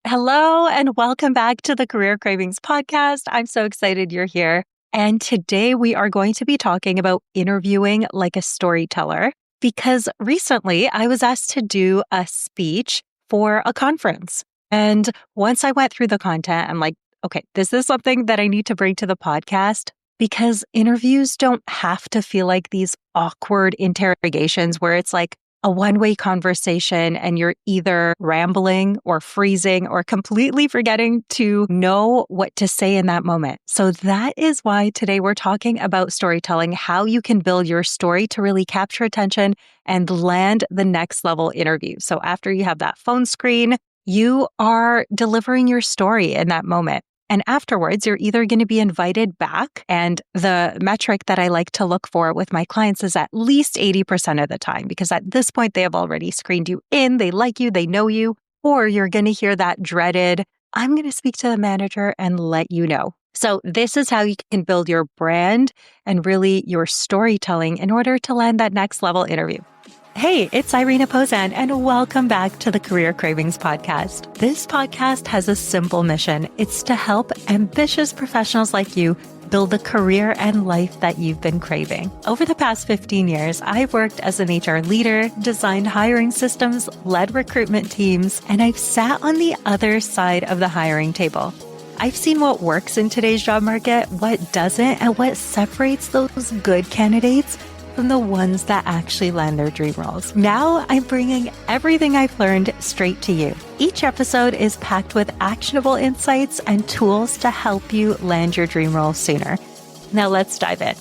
Hello, and welcome back to the Career Cravings podcast. I'm so excited you're here. And today we are going to be talking about interviewing like a storyteller because recently I was asked to do a speech for a conference. And once I went through the content, I'm like, okay, this is something that I need to bring to the podcast because interviews don't have to feel like these awkward interrogations where it's like, a one-way conversation and you're either rambling or freezing or completely forgetting to know what to say in that moment. So that is why today we're talking about storytelling, how you can build your story to really capture attention and land the next level interview. So after you have that phone screen, you are delivering your story in that moment. And afterwards, you're either going to be invited back. And the metric that I like to look for with my clients is at least 80% of the time, because at this point, they have already screened you in, they like you, they know you, or you're going to hear that dreaded, I'm going to speak to the manager and let you know. So this is how you can build your brand and really your storytelling in order to land that next level interview. Hey, it's Irina and welcome back to the Career Cravings podcast. This podcast has a simple mission. It's to help ambitious professionals like you build the career and life that you've been craving. Over the past 15 years, I've worked as an HR leader, designed hiring systems, led recruitment teams, and I've sat on the other side of the hiring table. I've seen what works in today's job market, what doesn't, and what separates those good candidates from the ones that actually land their dream roles. Now I'm bringing everything I've learned straight to you. Each episode is packed with actionable insights and tools to help you land your dream role sooner. Now let's dive in.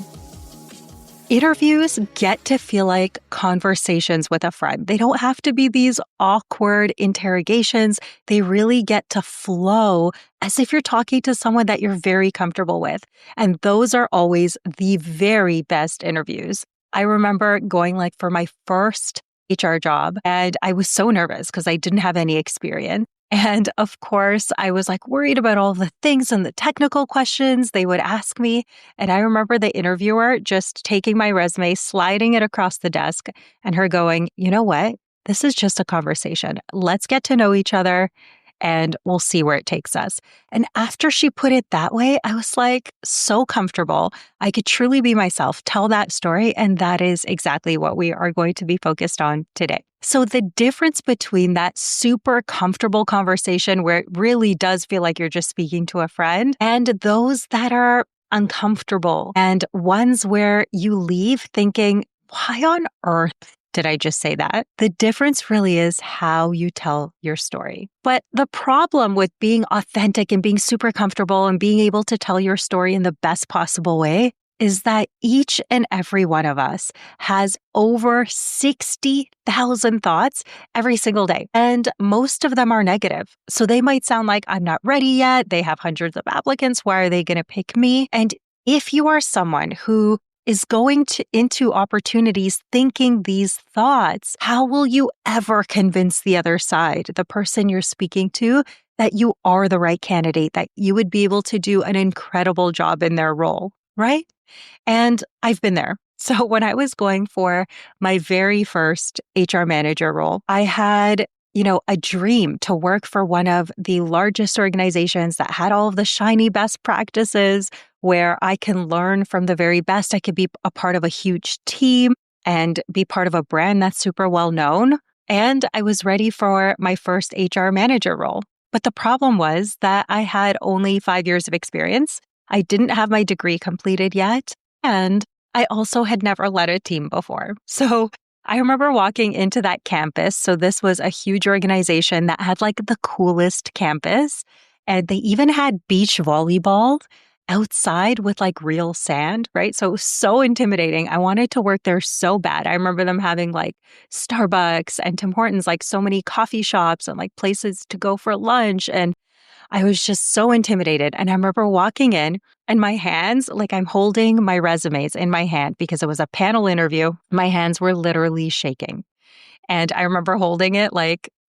Interviews get to feel like conversations with a friend. They don't have to be these awkward interrogations. They really get to flow as if you're talking to someone that you're very comfortable with. And those are always the very best interviews. I remember going for my first HR job and I was so nervous because I didn't have any experience. And of course, I was worried about all the things and the technical questions they would ask me. And I remember the interviewer just taking my resume, sliding it across the desk and her going, you know what? This is just a conversation. Let's get to know each other and we'll see where it takes us. And after she put it that way, I was so comfortable. I could truly be myself, tell that story. And that is exactly what we are going to be focused on today. So the difference between that super comfortable conversation where it really does feel like you're just speaking to a friend and those that are uncomfortable and ones where you leave thinking, why on earth did I just say that? The difference really is how you tell your story. But the problem with being authentic and being super comfortable and being able to tell your story in the best possible way is that each and every one of us has over 60,000 thoughts every single day. And most of them are negative. So they might sound like, I'm not ready yet. They have hundreds of applicants. Why are they going to pick me? And if you are someone who is going into opportunities thinking these thoughts, how will you ever convince the other side, the person you're speaking to, that you are the right candidate, that you would be able to do an incredible job in their role, right? And I've been there. So when I was going for my very first HR manager role, I had a dream to work for one of the largest organizations that had all of the shiny best practices where I can learn from the very best. I could be a part of a huge team and be part of a brand that's super well known. And I was ready for my first HR manager role. But the problem was that I had only 5 years of experience. I didn't have my degree completed yet. And I also had never led a team before. So I remember walking into that campus. So this was a huge organization that had the coolest campus. And they even had beach volleyball outside with real sand, right? So it was so intimidating. I wanted to work there so bad. I remember them having Starbucks and Tim Hortons, so many coffee shops and places to go for lunch. And I was just so intimidated. And I remember walking in and my hands, I'm holding my resumes in my hand because it was a panel interview. My hands were literally shaking. And I remember holding it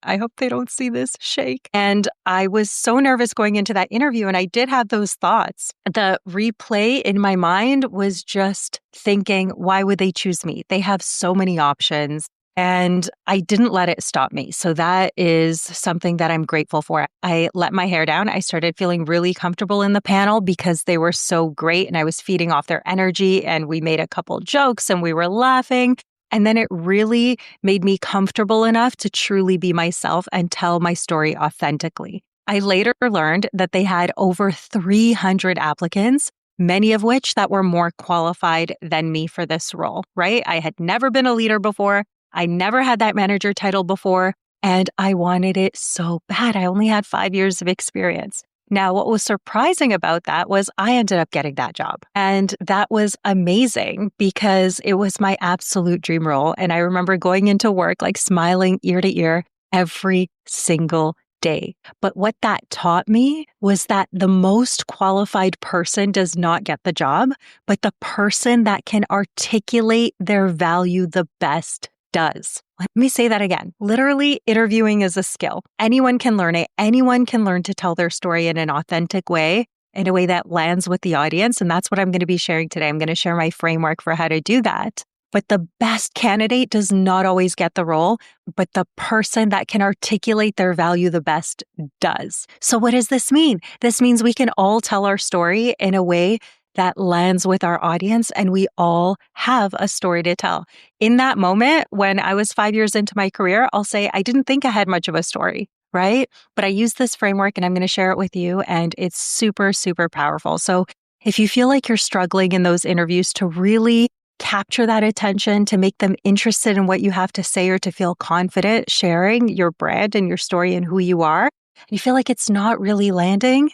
I hope they don't see this shake. And I was so nervous going into that interview. And I did have those thoughts. The replay in my mind was just thinking, why would they choose me? They have so many options. And I didn't let it stop me. So that is something that I'm grateful for. I let my hair down. I started feeling really comfortable in the panel because they were so great and I was feeding off their energy, and we made a couple jokes and we were laughing. And then it really made me comfortable enough to truly be myself and tell my story authentically. I later learned that they had over 300 applicants, many of which that were more qualified than me for this role, right? I had never been a leader before. I never had that manager title before, and I wanted it so bad. I only had 5 years of experience. Now, what was surprising about that was I ended up getting that job. And that was amazing because it was my absolute dream role. And I remember going into work, like smiling ear to ear every single day. But what that taught me was that the most qualified person does not get the job, but the person that can articulate their value the best does. Let me say that again. Literally, interviewing is a skill. Anyone can learn it. Anyone can learn to tell their story in an authentic way, in a way that lands with the audience. And that's what I'm going to be sharing today. I'm going to share my framework for how to do that. But the best candidate does not always get the role, but the person that can articulate their value the best does. So what does this mean? This means we can all tell our story in a way that lands with our audience, and we all have a story to tell. In that moment, when I was 5 years into my career, I'll say I didn't think I had much of a story, right? But I used this framework and I'm going to share it with you, and it's super, super powerful. So if you feel like you're struggling in those interviews to really capture that attention, to make them interested in what you have to say, or to feel confident sharing your brand and your story and who you are, and you feel like it's not really landing,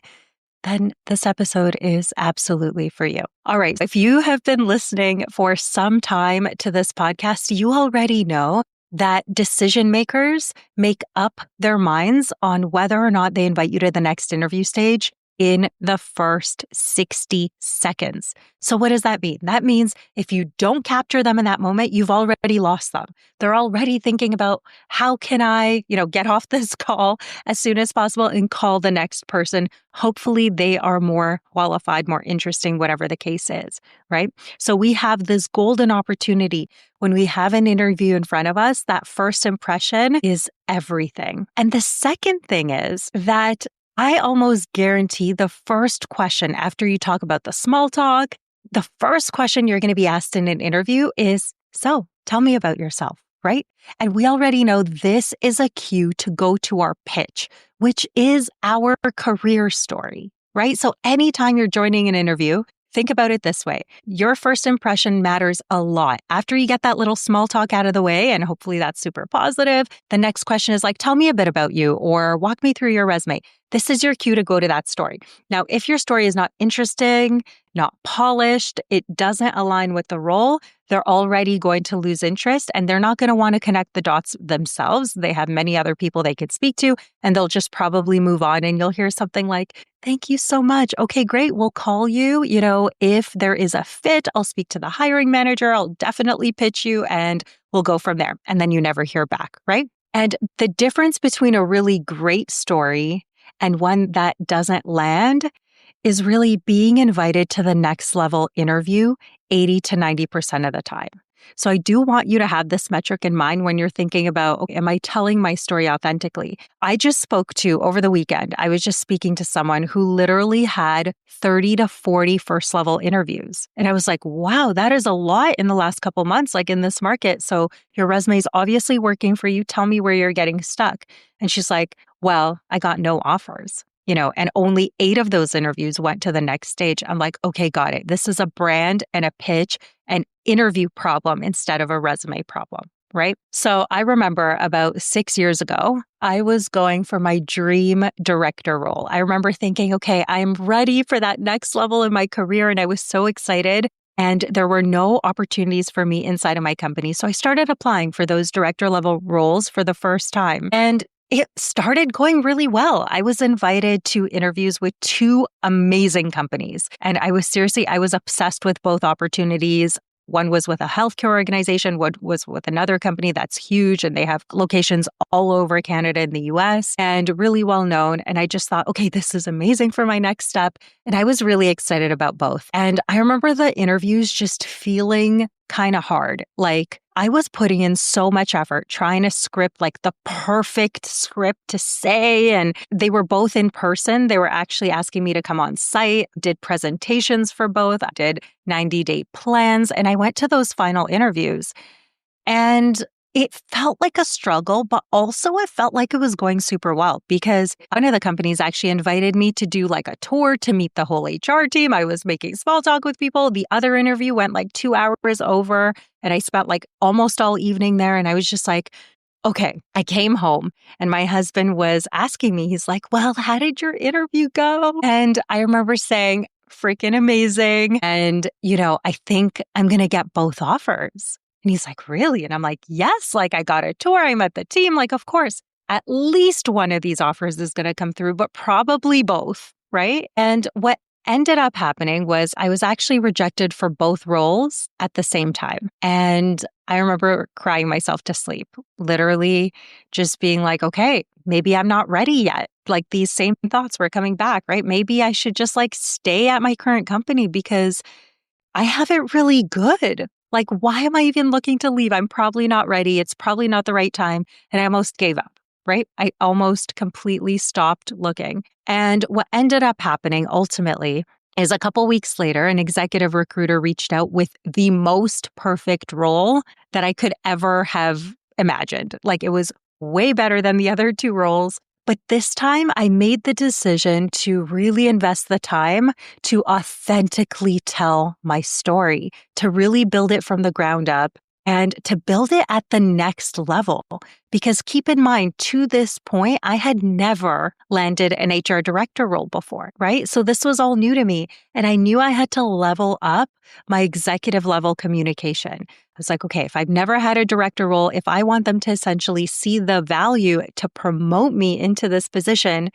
then this episode is absolutely for you. All right. If you have been listening for some time to this podcast, you already know that decision makers make up their minds on whether or not they invite you to the next interview stage in the first 60 seconds. So what does that mean? That means if you don't capture them in that moment, you've already lost them. They're already thinking about how can I, get off this call as soon as possible and call the next person. Hopefully they are more qualified, more interesting, whatever the case is, right? So we have this golden opportunity when we have an interview in front of us. That first impression is everything. And the second thing is that I almost guarantee the first question after you talk about the small talk, the first question you're going to be asked in an interview is, so tell me about yourself, right? And we already know this is a cue to go to our pitch, which is our career story, right? So anytime you're joining an interview, think about it this way. Your first impression matters a lot. After you get that little small talk out of the way, and hopefully that's super positive, the next question is like, tell me a bit about you, or walk me through your resume. This is your cue to go to that story. Now, if your story is not interesting, not polished, it doesn't align with the role, they're already going to lose interest and they're not going to want to connect the dots themselves. They have many other people they could speak to, and they'll just probably move on, and you'll hear something like, thank you so much. Okay, great. We'll call you. If there is a fit, I'll speak to the hiring manager. I'll definitely pitch you and we'll go from there. And then you never hear back, right? And the difference between a really great story and one that doesn't land is really being invited to the next level interview 80 to 90% of the time. So I do want you to have this metric in mind when you're thinking about, okay, am I telling my story authentically? I just spoke to, over the weekend, I was just speaking to someone who literally had 30 to 40 first level interviews. And I was like, wow, that is a lot in the last couple months, like in this market. So your resume is obviously working for you. Tell me where you're getting stuck. And she's like, well, I got no offers. And only 8 of those interviews went to the next stage. I'm like, okay, got it. This is a brand and a pitch and interview problem instead of a resume problem, right? So I remember about 6 years ago, I was going for my dream director role. I remember thinking, okay, I'm ready for that next level in my career. And I was so excited. And there were no opportunities for me inside of my company. So I started applying for those director level roles for the first time. And it started going really well. I was invited to interviews with 2 amazing companies. And I was obsessed with both opportunities. One was with a healthcare organization, one was with another company that's huge, and they have locations all over Canada and the US and really well known. And I just thought, okay, this is amazing for my next step. And I was really excited about both. And I remember the interviews just feeling kind of hard. Like I was putting in so much effort trying to script like the perfect script to say. And they were both in person. They were actually asking me to come on site, did presentations for both, I did 90-day plans. And I went to those final interviews. And it felt like a struggle, but also it felt like it was going super well because one of the companies actually invited me to do like a tour to meet the whole HR team. I was making small talk with people. The other interview went like 2 hours over and I spent like almost all evening there. And I was just like, okay, I came home and my husband was asking me, he's like, well, how did your interview go? And I remember saying, freaking amazing. And, I think I'm going to get both offers. And he's like, really? And I'm like, yes, like I got a tour. I met the team. Like, of course, at least one of these offers is going to come through, but probably both. Right. And what ended up happening was I was actually rejected for both roles at the same time. And I remember crying myself to sleep, literally just being like, okay, maybe I'm not ready yet. Like these same thoughts were coming back, right? Maybe I should just like stay at my current company because I have it really good. Like, why am I even looking to leave? I'm probably not ready. It's probably not the right time. And I almost gave up, right? I almost completely stopped looking. And what ended up happening ultimately is a couple weeks later, an executive recruiter reached out with the most perfect role that I could ever have imagined. Like, it was way better than the other two roles. But this time I made the decision to really invest the time to authentically tell my story, to really build it from the ground up and to build it at the next level. Because keep in mind, to this point, I had never landed an HR director role before, right? So this was all new to me. And I knew I had to level up my executive level communication. I was like, okay, if I've never had a director role, if I want them to essentially see the value to promote me into this position,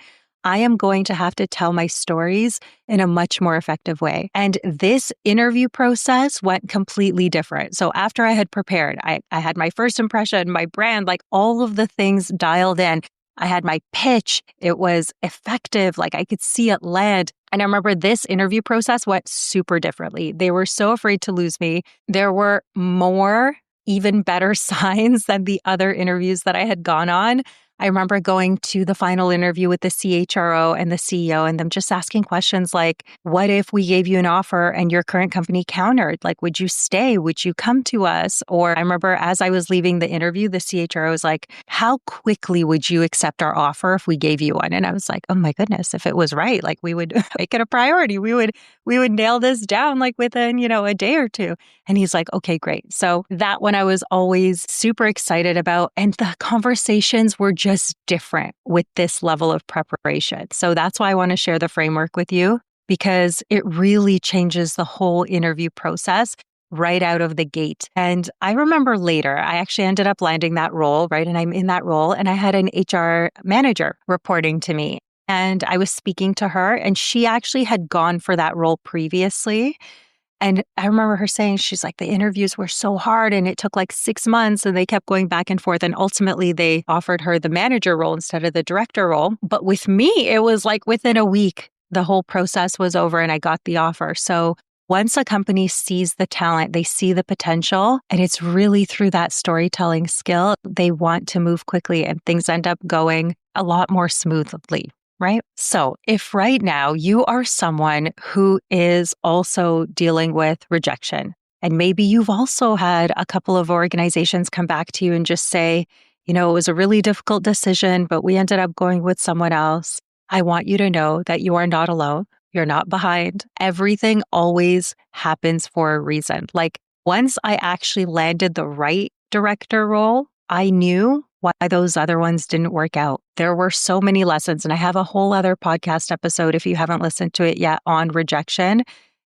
I am going to have to tell my stories in a much more effective way. And this interview process went completely different. So after I had prepared, I had my first impression, my brand, like all of the things dialed in. I had my pitch. It was effective. Like I could see it land. And I remember this interview process went super differently. They were so afraid to lose me. There were more, even better signs than the other interviews that I had gone on. I remember going to the final interview with the CHRO and the CEO and them just asking questions like, what if we gave you an offer and your current company countered? Like, would you stay? Would you come to us? Or I remember as I was leaving the interview, the CHRO was like, how quickly would you accept our offer if we gave you one? And I was like, oh my goodness, if it was right, like we would make it a priority. We would nail this down like within, a day or two. And he's like, okay, great. So that one I was always super excited about. And the conversations were just different with this level of preparation. So that's why I want to share the framework with you, because it really changes the whole interview process right out of the gate. And I remember later, I actually ended up landing that role, right? And I'm in that role and I had an HR manager reporting to me. And I was speaking to her and she actually had gone for that role previously. And I remember her saying, she's like, the interviews were so hard and it took like 6 months and they kept going back and forth. And ultimately they offered her the manager role instead of the director role. But with me, it was like within a week, the whole process was over and I got the offer. So once a company sees the talent, they see the potential, and it's really through that storytelling skill, they want to move quickly and things end up going a lot more smoothly. Right? So if right now you are someone who is also dealing with rejection, and maybe you've also had a couple of organizations come back to you and just say, it was a really difficult decision, but we ended up going with someone else. I want you to know that you are not alone. You're not behind. Everything always happens for a reason. Like once I actually landed the right director role, I knew why those other ones didn't work out. There were so many lessons, and I have a whole other podcast episode if you haven't listened to it yet on rejection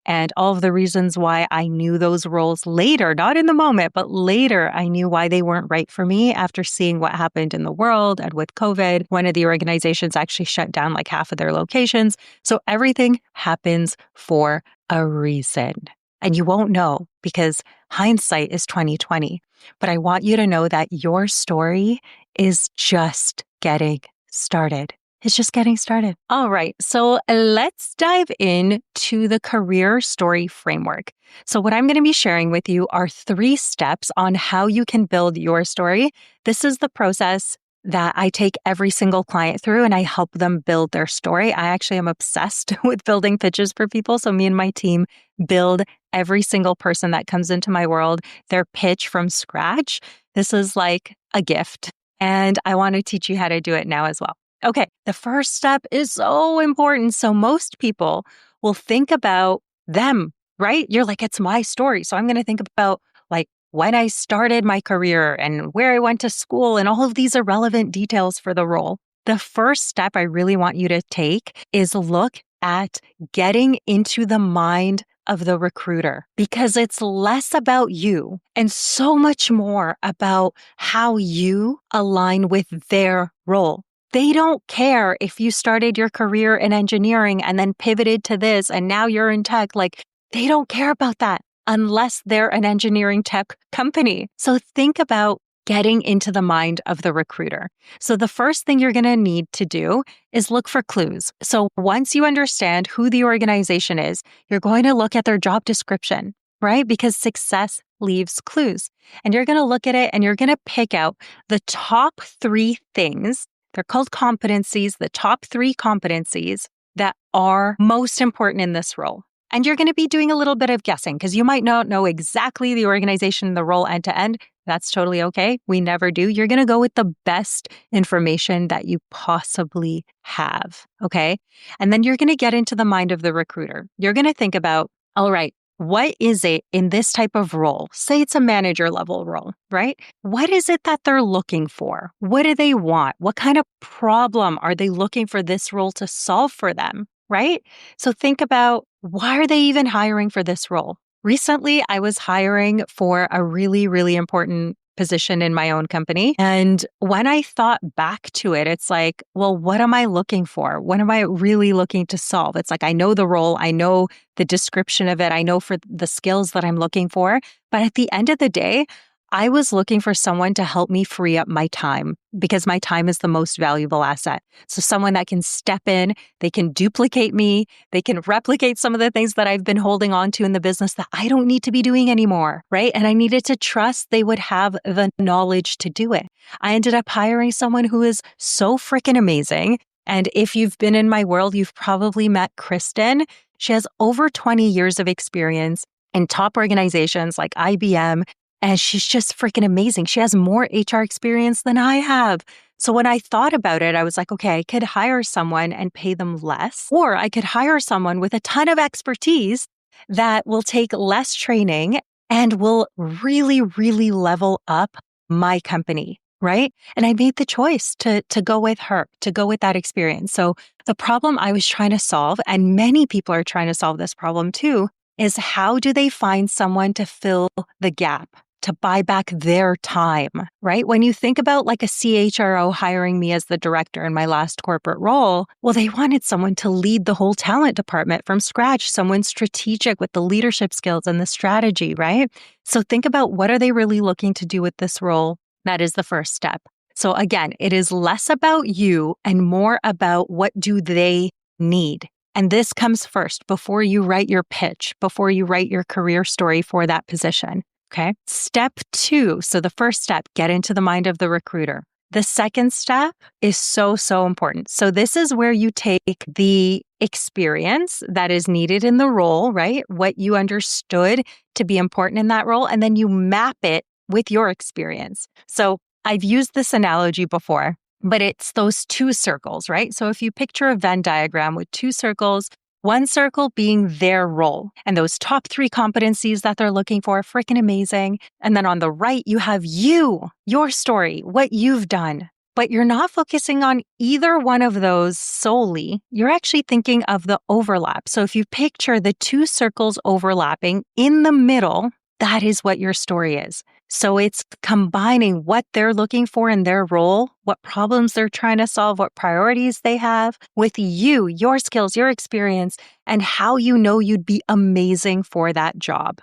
and all of the reasons why I knew those roles later, not in the moment, but later I knew why they weren't right for me after seeing what happened in the world and with COVID. One of the organizations actually shut down like half of their locations. So everything happens for a reason. And you won't know because hindsight is 2020. But I want you to know that your story is just getting started. It's just getting started. All right. So let's dive into the career story framework. So, what I'm going to be sharing with you are 3 steps on how you can build your story. This is the process that I take every single client through and I help them build their story. I actually am obsessed with building pitches for people. So, me and my team build every single person that comes into my world their pitch from scratch. This is like a gift. And I want to teach you how to do it now as well. Okay, the first step is so important. So most people will think about them, right? You're like, it's my story. So I'm going to think about like when I started my career and where I went to school and all of these irrelevant details for the role. The first step I really want you to take is look at getting into the mind of the recruiter because it's less about you and so much more about how you align with their role. They don't care if you started your career in engineering and then pivoted to this and now you're in tech. Like, they don't care about that unless they're an engineering tech company. So think about getting into the mind of the recruiter. So the first thing you're going to need to do is look for clues. So once you understand who the organization is, you're going to look at their job description, right? Because success leaves clues. And you're going to look at it and you're going to pick out the top 3 things. They're called competencies, the top 3 competencies that are most important in this role. And you're going to be doing a little bit of guessing because you might not know exactly the organization, the role end to end. That's totally okay. We never do. You're going to go with the best information that you possibly have. Okay. And then you're going to get into the mind of the recruiter. You're going to think about, all right, what is it in this type of role? Say it's a manager level role, right? What is it that they're looking for? What do they want? What kind of problem are they looking for this role to solve for them, right? So think about, why are they even hiring for this role? Recently, I was hiring for a really, really important position in my own company. And when I thought back to it, it's like, well, what am I looking for? What am I really looking to solve? It's like, I know the role, I know the description of it, I know for the skills that I'm looking for. But at the end of the day, I was looking for someone to help me free up my time because my time is the most valuable asset. So someone that can step in, they can duplicate me, they can replicate some of the things that I've been holding on to in the business that I don't need to be doing anymore, right? And I needed to trust they would have the knowledge to do it. I ended up hiring someone who is so freaking amazing. And if you've been in my world, you've probably met Kristen. She has over 20 years of experience in top organizations like IBM. And she's just freaking amazing. She has more HR experience than I have. So when I thought about it, I was like, okay, I could hire someone and pay them less, or I could hire someone with a ton of expertise that will take less training and will really, really level up my company, right? And I made the choice to go with her, to go with that experience. So the problem I was trying to solve, and many people are trying to solve this problem too, is how do they find someone to fill the gap? To buy back their time, right? When you think about like a CHRO hiring me as the director in my last corporate role, well, they wanted someone to lead the whole talent department from scratch, someone strategic with the leadership skills and the strategy, right? So think about, what are they really looking to do with this role? That is the first step. So again, it is less about you and more about what do they need. And this comes first before you write your pitch, before you write your career story for that position. Okay. Step 2. So the first step, get into the mind of the recruiter. The second step is so, so important. So this is where you take the experience that is needed in the role, right? What you understood to be important in that role, and then you map it with your experience. So I've used this analogy before, but it's those 2 circles, right? So if you picture a Venn diagram with 2 circles, one circle being their role and those top 3 competencies that they're looking for, freaking amazing. And then on the right, you have you, your story, what you've done. But you're not focusing on either one of those solely. You're actually thinking of the overlap. So if you picture the 2 circles overlapping in the middle, that is what your story is. So it's combining what they're looking for in their role, what problems they're trying to solve, what priorities they have with you, your skills, your experience, and how you know you'd be amazing for that job.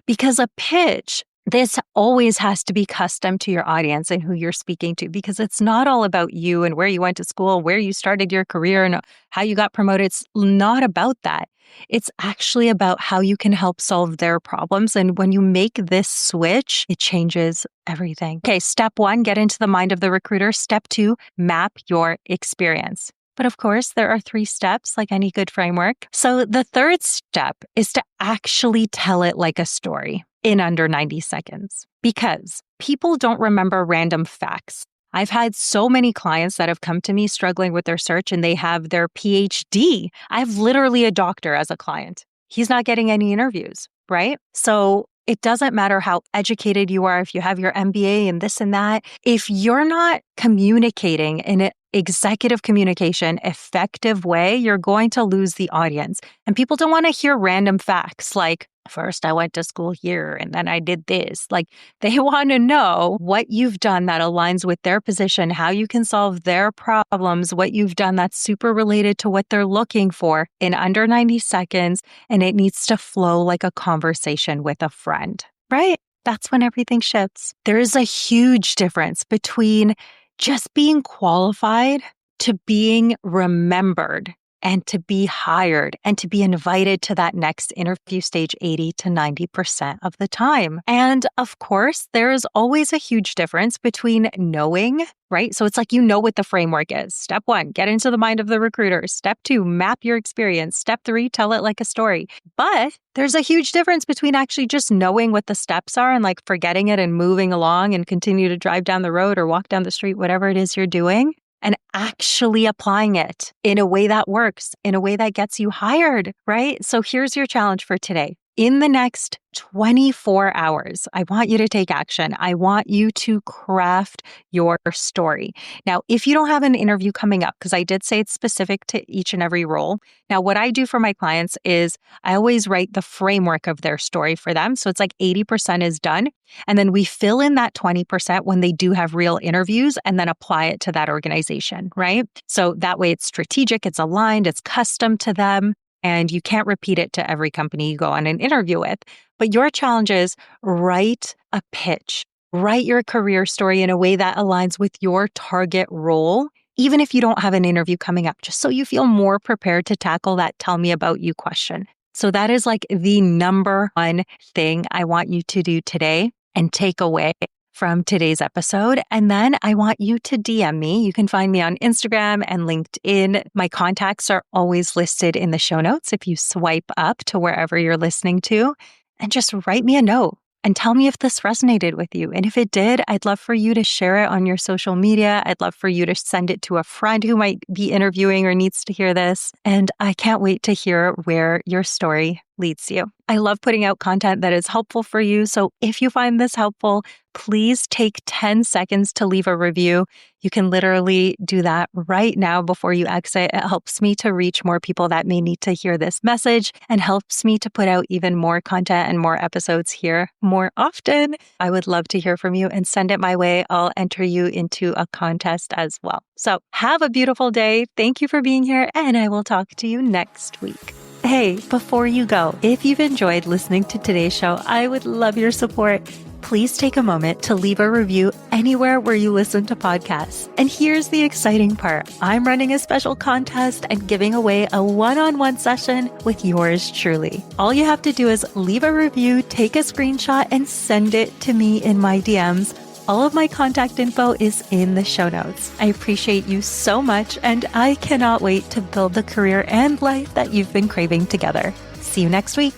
Because a pitch this always has to be custom to your audience and who you're speaking to, because it's not all about you and where you went to school, where you started your career and how you got promoted. It's not about that. It's actually about how you can help solve their problems. And when you make this switch, it changes everything. Okay, step 1, get into the mind of the recruiter. Step 2, map your experience. But of course, there are 3 steps like any good framework. So the third step is to actually tell it like a story in under 90 seconds, because people don't remember random facts. I've had so many clients that have come to me struggling with their search and they have their PhD. I have literally a doctor as a client. He's not getting any interviews, right? So it doesn't matter how educated you are, if you have your MBA and this and that. If you're not communicating in an executive communication effective way, you're going to lose the audience. And people don't want to hear random facts like, first I went to school here and then I did this. Like, they want to know what you've done that aligns with their position, how you can solve their problems, what you've done that's super related to what they're looking for in under 90 seconds. And it needs to flow like a conversation with a friend, right? That's when everything shifts. There is a huge difference between just being qualified to being remembered and to be hired and to be invited to that next interview stage 80 to 90% of the time. And of course, there is always a huge difference between knowing, right? So it's like, you know what the framework is. Step 1, get into the mind of the recruiter. Step 2, map your experience. Step 3, tell it like a story. But there's a huge difference between actually just knowing what the steps are and like forgetting it and moving along and continue to drive down the road or walk down the street, whatever it is you're doing, and actually applying it in a way that works, in a way that gets you hired, right? So here's your challenge for today. In the next 24 hours, I want you to take action. I want you to craft your story. Now, if you don't have an interview coming up, because I did say it's specific to each and every role. Now, what I do for my clients is I always write the framework of their story for them. So it's like 80% is done. And then we fill in that 20% when they do have real interviews and then apply it to that organization, right? So that way it's strategic, it's aligned, it's custom to them. And you can't repeat it to every company you go on an interview with. But your challenge is write a pitch, write your career story in a way that aligns with your target role, even if you don't have an interview coming up, just so you feel more prepared to tackle that tell me about you question. So that is like the number one thing I want you to do today and take away from today's episode. And then I want you to DM me. You can find me on Instagram and LinkedIn. My contacts are always listed in the show notes if you swipe up to wherever you're listening to, and just write me a note and tell me if this resonated with you. And if it did, I'd love for you to share it on your social media. I'd love for you to send it to a friend who might be interviewing or needs to hear this. And I can't wait to hear where your story leads you. I love putting out content that is helpful for you. So if you find this helpful, please take 10 seconds to leave a review. You can literally do that right now before you exit. It helps me to reach more people that may need to hear this message and helps me to put out even more content and more episodes here more often. I would love to hear from you and send it my way. I'll enter you into a contest as well. So have a beautiful day. Thank you for being here, and I will talk to you next week. Hey, before you go, if you've enjoyed listening to today's show, I would love your support. Please take a moment to leave a review anywhere where you listen to podcasts. And here's the exciting part. I'm running a special contest and giving away a one-on-one session with yours truly. All you have to do is leave a review, take a screenshot, and send it to me in my DMs. All of my contact info is in the show notes. I appreciate you so much, and I cannot wait to build the career and life that you've been craving together. See you next week.